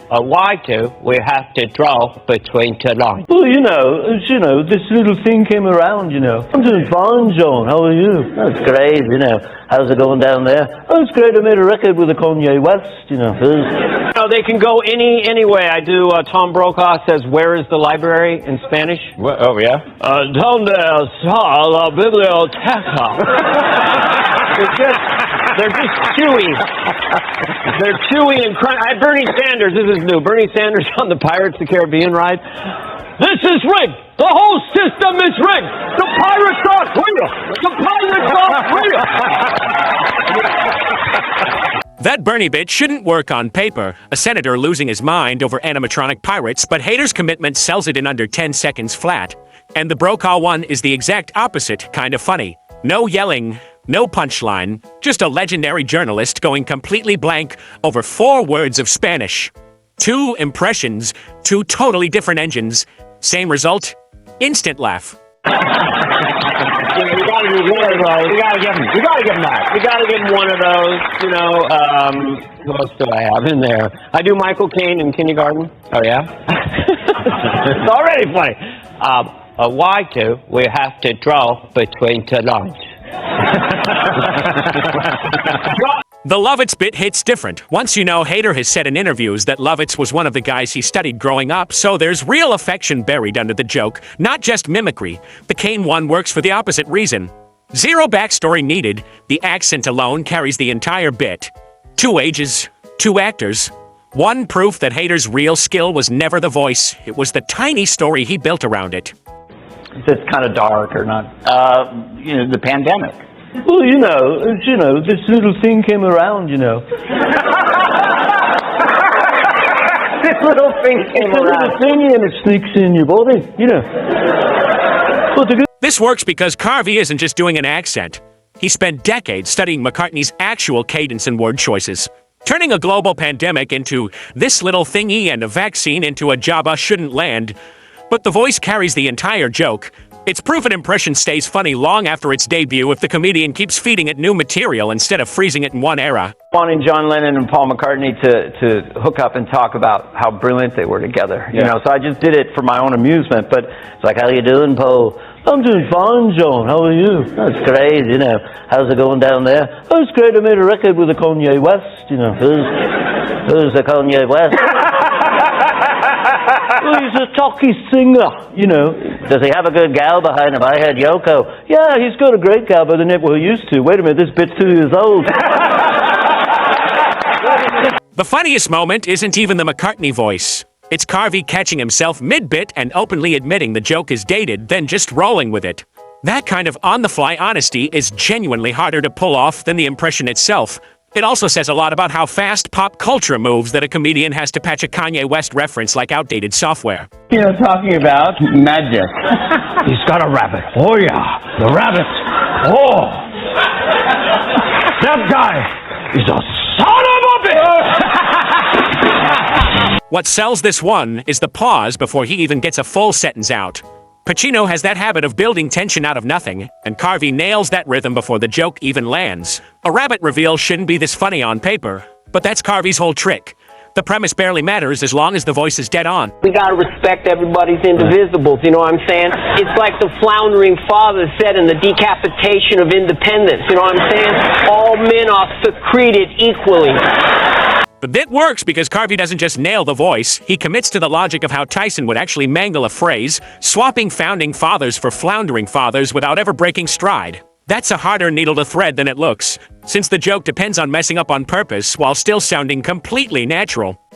Why do we have to draw between two lines? Well, this little thing came around, I'm doing fine, John. How are you? That's great, How's it going down there? Oh, it's great. I made a record with the Kanye West, They can go any way. I do, Tom Brokaw says, where is the library in Spanish? What? Oh, yeah? Donde está la biblioteca? They're just chewy. They're chewy and crunchy. Bernie Sanders, this is new. Bernie Sanders on the Pirates of the Caribbean ride. This is rigged. The whole system is rigged. The pirates are real. The pirates are real. That Bernie bit shouldn't work on paper. A senator losing his mind over animatronic pirates, but haters' commitment sells it in under 10 seconds flat. And the Brokaw one is the exact opposite, kind of funny. No yelling, no punchline, just a legendary journalist going completely blank over 4 words of Spanish. 2 impressions, 2 totally different engines. Same result, instant laugh. You gotta do one of those. You gotta give him that. You gotta give him one of those, who else do I have in there? I do Michael Caine in kindergarten. Oh, yeah? It's already funny. Why do we have to draw between two lines? The Lovitz bit hits different. Once you know, Hader has said in interviews that Lovitz was one of the guys he studied growing up, so there's real affection buried under the joke, not just mimicry. The Caine one works for the opposite reason. 0 backstory needed, the accent alone carries the entire bit. 2 ages, 2 actors. 1 proof that Hader's real skill was never the voice, it was the tiny story he built around it. It's kind of dark or not. The pandemic. Well, this little thing came around, This little thing came It's a around. little thingy and it sneaks in your body, But the good This works because Carvey isn't just doing an accent. He spent decades studying McCartney's actual cadence and word choices, turning a global pandemic into this little thingy and a vaccine into a Jabba shouldn't land. But the voice carries the entire joke. It's proof an impression stays funny long after its debut if the comedian keeps feeding it new material instead of freezing it in one era. Wanting John Lennon and Paul McCartney to hook up and talk about how brilliant they were together. So I just did it for my own amusement. But it's like, how you doing, Paul? I'm doing fine, John. How are you? That's great, How's it going down there? Oh, it's great. I made a record with the Kanye West, Who's the Kanye West? Well, he's a talky singer, Does he have a good gal behind him? I had Yoko. Yeah, he's got a great gal, but they never used to. Wait a minute, this bit's 2 years old. The funniest moment isn't even the McCartney voice. It's Carvey catching himself mid-bit and openly admitting the joke is dated, then just rolling with it. That kind of on-the-fly honesty is genuinely harder to pull off than the impression itself. It also says a lot about how fast pop culture moves that a comedian has to patch a Kanye West reference like outdated software. Talking about magic. He's got a rabbit. Oh, yeah. The rabbit. Oh. That guy is a son of a bitch! What sells this one is the pause before he even gets a full sentence out. Pacino has that habit of building tension out of nothing, and Carvey nails that rhythm before the joke even lands. A rabbit reveal shouldn't be this funny on paper, but that's Carvey's whole trick. The premise barely matters as long as the voice is dead on. We gotta respect everybody's indivisibles, you know what I'm saying? It's like the floundering father said in the Decapitation of Independence, you know what I'm saying? All men are secreted equally. The bit works because Carvey doesn't just nail the voice, he commits to the logic of how Tyson would actually mangle a phrase, swapping founding fathers for floundering fathers without ever breaking stride. That's a harder needle to thread than it looks, since the joke depends on messing up on purpose while still sounding completely natural.